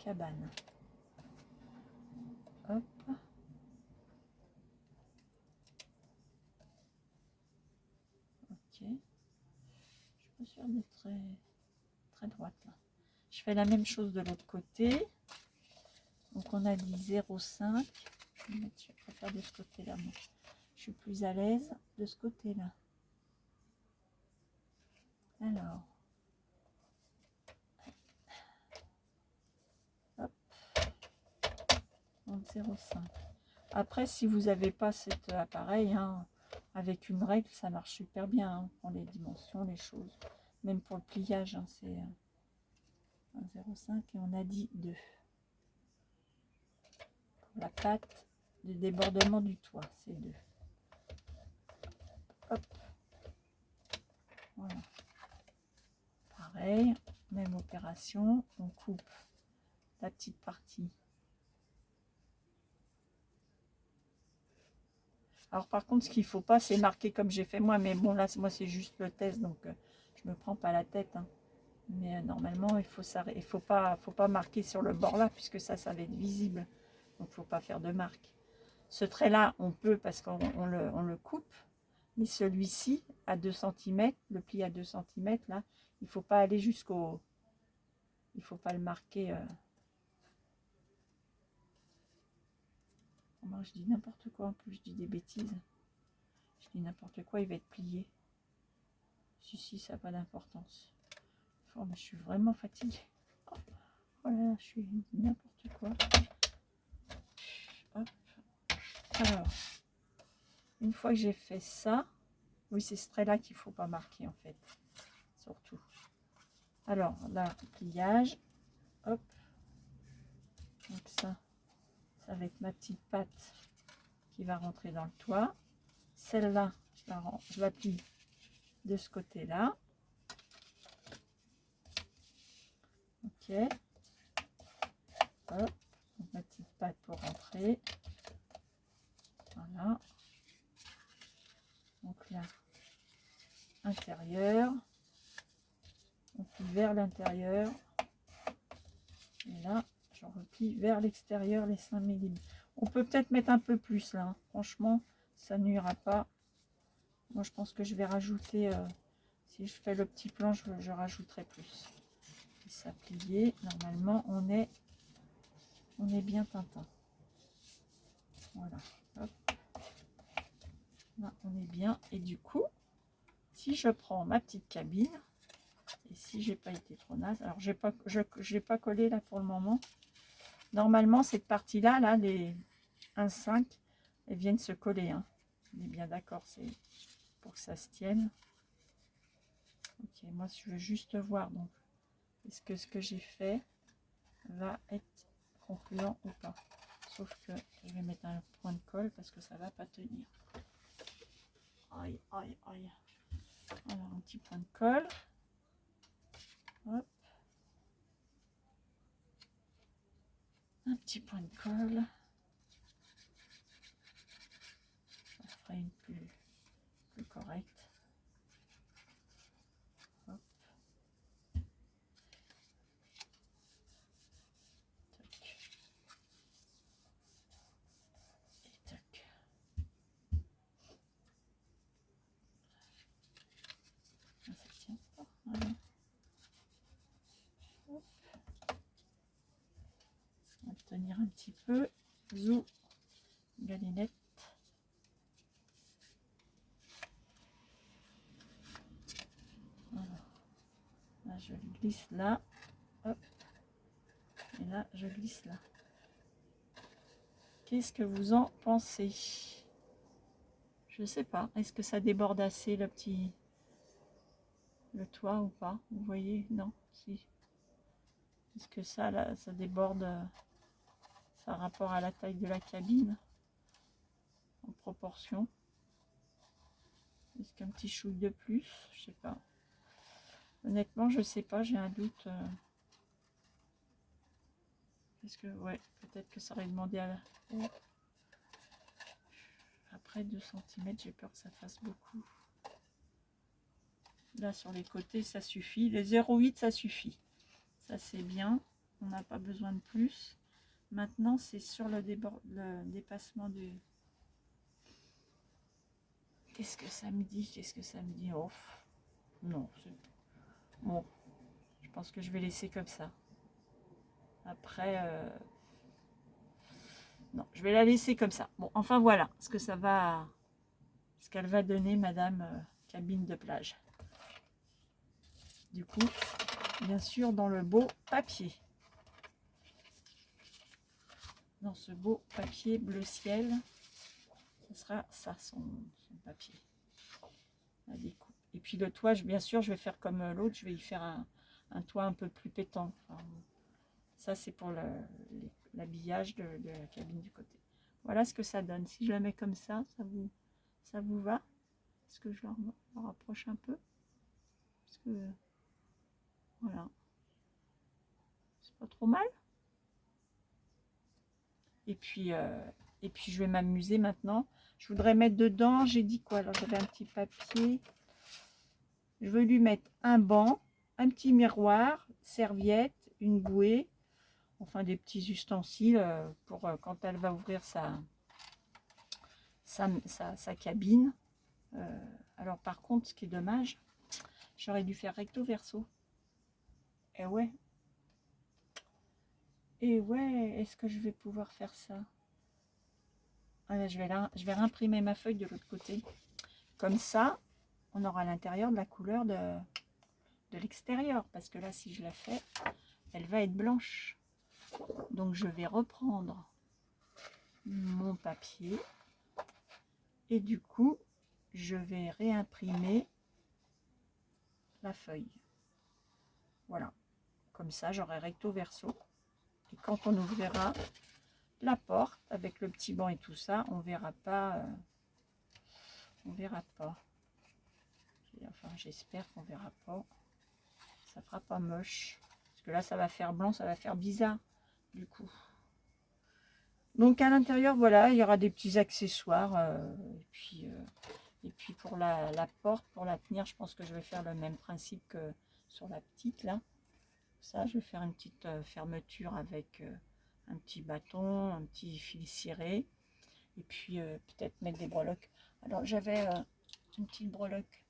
cabane. Hop. Ok. Je suis pas sûre d'être très droite là. Je fais la même chose de l'autre côté. Donc on a dit 0,5. Je préfère de ce côté-là. Je suis plus à l'aise de ce côté-là. Alors. Hop. Donc 0,5. Après, si vous n'avez pas cet appareil, hein, avec une règle, ça marche super bien hein, pour les dimensions, les choses. Même pour le pliage, hein, c'est 0,5 et on a dit 2. Pour la patte du débordement du toit, c'est 2. Hop. Voilà. Pareil, même opération, on coupe la petite partie. Alors par contre, ce qu'il ne faut pas, c'est marquer comme j'ai fait moi. Mais bon, là, moi, c'est juste le test, donc je ne me prends pas la tête. Hein. Mais normalement, il faut pas marquer sur le bord là, puisque ça va être visible. Donc, il ne faut pas faire de marque. Ce trait-là, on peut parce qu'on le coupe. Mais celui-ci, à 2 cm, le pli à 2 cm, là, il ne faut pas aller jusqu'au... Il ne faut pas le marquer... Moi, je dis n'importe quoi, en plus, je dis des bêtises. Je dis n'importe quoi, il va être plié. Si, ça n'a pas d'importance. Oh, mais je suis vraiment fatiguée. Oh, voilà, je suis n'importe quoi. Hop. Alors, une fois que j'ai fait ça, oui, c'est ce trait-là qu'il ne faut pas marquer, en fait. Surtout. Alors, là, pliage. Hop. Donc ça va être ma petite patte qui va rentrer dans le toit. Celle-là, je la plie de ce côté-là. Ok. Hop. Donc, ma petite patte pour rentrer. Voilà. Donc là, intérieur. On plie vers l'intérieur. Et là, je replie vers l'extérieur les 5 mm. On peut peut-être mettre un peu plus là. Hein. Franchement, ça n'ira pas. Moi, je pense que je vais rajouter, si je fais le petit plan, je rajouterai plus. Et ça plié, normalement, on est bien tintin. Voilà. Hop. Là, on est bien. Et du coup, si je prends ma petite cabine, et si j'ai pas été trop naze, alors j'ai pas collé là pour le moment. Normalement, cette partie-là, là, les 1,5, elles viennent se coller. Hein. On est bien d'accord, c'est pour que ça se tienne. Ok, moi je veux juste voir donc est-ce que ce que j'ai fait va être concluant ou pas. Sauf que je vais mettre un point de colle parce que ça va pas tenir. Aïe, aïe, aïe. Alors un petit point de colle. Hop. Un petit point de colle. Ça fera une plus correcte. Hop. Tac. Et tac. Ça tient pas. Voilà. Hop. On va tenir un petit peu. Zou. Galinette. Voilà. Là, je glisse là. Hop. Et là, je glisse là. Qu'est-ce que vous en pensez? Je sais pas. Est-ce que ça déborde assez le toit ou pas? Vous voyez? Non. Si. Est-ce que ça, là, ça déborde par rapport à la taille de la cabine en proportion? Est-ce qu'un petit chouille de plus? Je sais pas. Honnêtement, je sais pas. J'ai un doute. Parce que, ouais, peut-être que ça aurait demandé à la... Après 2 cm, j'ai peur que ça fasse beaucoup. Là, sur les côtés, ça suffit. Les 0,8, ça suffit. Ça, c'est bien. On n'a pas besoin de plus. Maintenant, c'est sur le dépassement du... Qu'est-ce que ça me dit? Qu'est-ce que ça me dit? Oh, non. Bon, je pense que je vais laisser comme ça. Après, non, je vais la laisser comme ça. Bon, enfin voilà ce que ça va, ce qu'elle va donner, Madame cabine de plage. Du coup, bien sûr, dans le beau papier. Dans ce beau papier bleu ciel, ce sera ça, son papier. La découpe. Et puis le toit, bien sûr, je vais faire comme l'autre, je vais y faire un toit un peu plus pétant. Enfin, ça, c'est pour l'habillage de la cabine du côté. Voilà ce que ça donne. Si je la mets comme ça, ça vous va? Est-ce que je la rapproche un peu? Parce que, voilà. C'est pas trop mal. Et puis je vais m'amuser maintenant. Je voudrais mettre dedans, j'ai dit quoi? Alors j'avais un petit papier. Je veux lui mettre un banc, un petit miroir, serviette, une bouée, enfin des petits ustensiles pour quand elle va ouvrir sa cabine. Alors par contre, ce qui est dommage, j'aurais dû faire recto verso. Et ouais. Et ouais, est-ce que je vais pouvoir faire ça? Ah, je vais réimprimer ma feuille de l'autre côté. Comme ça, on aura à l'intérieur de la couleur de l'extérieur. Parce que là, si je la fais, elle va être blanche. Donc, je vais reprendre mon papier. Et du coup, je vais réimprimer la feuille. Voilà. Comme ça, j'aurai recto verso. Et quand on ouvrira la porte avec le petit banc et tout ça, on verra pas. On verra pas. Enfin, j'espère qu'on verra pas. Ça fera pas moche. Parce que là, ça va faire blanc, ça va faire bizarre. Du coup. Donc à l'intérieur, voilà, il y aura des petits accessoires. Et puis pour la porte, pour la tenir, je pense que je vais faire le même principe que sur la petite là. Ça, je vais faire une petite fermeture avec un petit bâton, un petit fil ciré. Et puis peut-être mettre des breloques. Alors j'avais une petite breloque.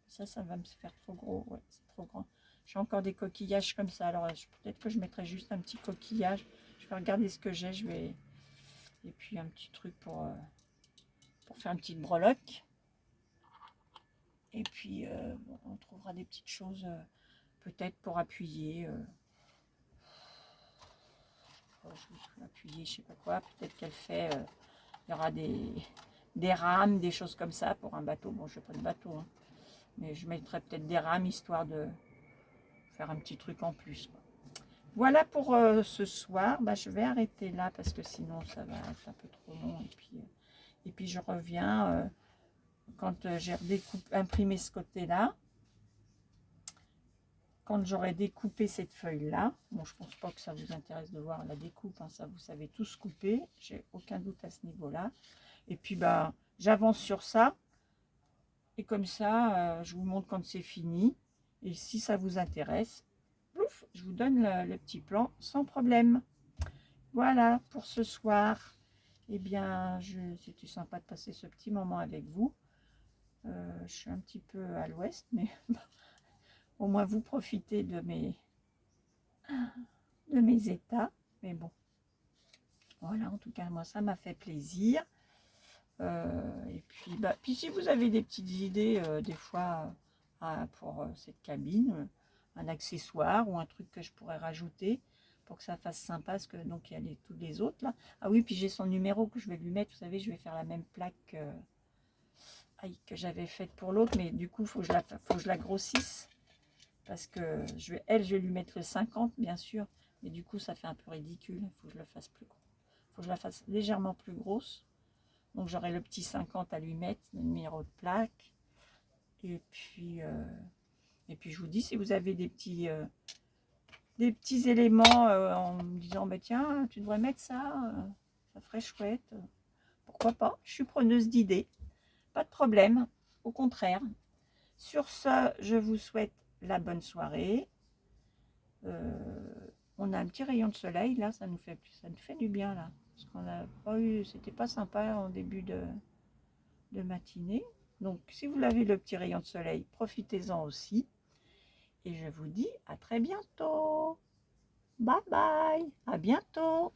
Ça va me faire trop gros. Ouais, c'est trop grand. J'ai encore des coquillages comme ça. Alors peut-être que je mettrai juste un petit coquillage. Je vais regarder ce que j'ai. Et puis un petit truc pour faire une petite breloque. Et puis on trouvera des petites choses peut-être pour appuyer. Appuyer, je sais pas quoi. Peut-être qu'elle fait. Il y aura des rames, des choses comme ça pour un bateau. Bon, je n'ai pas de bateau, hein, mais je mettrai peut-être des rames histoire de faire un petit truc en plus, quoi. Voilà pour ce soir. Bah, je vais arrêter là parce que sinon ça va être un peu trop long. Et puis je reviens quand j'ai imprimé ce côté-là. Quand j'aurai découpé cette feuille-là. Bon, je pense pas que ça vous intéresse de voir la découpe. Hein, ça, vous savez tous couper. J'ai aucun doute à ce niveau-là. Et puis, bah, j'avance sur ça. Et comme ça, je vous montre quand c'est fini. Et si ça vous intéresse, plouf, je vous donne le petit plan sans problème. Voilà pour ce soir. Eh bien, c'était sympa de passer ce petit moment avec vous. Je suis un petit peu à l'ouest, mais au moins vous profitez de mes états. Mais bon, voilà, en tout cas, moi, ça m'a fait plaisir. Et puis, puis si vous avez des petites idées, des fois, pour cette cabine, un accessoire ou un truc que je pourrais rajouter pour que ça fasse sympa, parce que donc il y a tous les autres là. Ah oui, puis j'ai son numéro que je vais lui mettre. Vous savez, je vais faire la même plaque que j'avais faite pour l'autre, mais du coup, faut que je la grossisse parce que je vais lui mettre le 50, bien sûr, mais du coup, ça fait un peu ridicule. Il faut que je le fasse plus gros. Il faut que je la fasse légèrement plus grosse. Donc j'aurai le petit 50 à lui mettre, le numéro de plaque. Et puis je vous dis, si vous avez des petits éléments en me disant, bah, tiens, tu devrais mettre ça, ça ferait chouette. Pourquoi pas? Je suis preneuse d'idées. Pas de problème, au contraire. Sur ce, je vous souhaite la bonne soirée. on a un petit rayon de soleil, là, ça nous fait du bien, là. Parce qu'on n'a pas eu, c'était pas sympa en début de matinée. Donc, si vous l'avez le petit rayon de soleil, profitez-en aussi. Et je vous dis à très bientôt. Bye bye, à bientôt.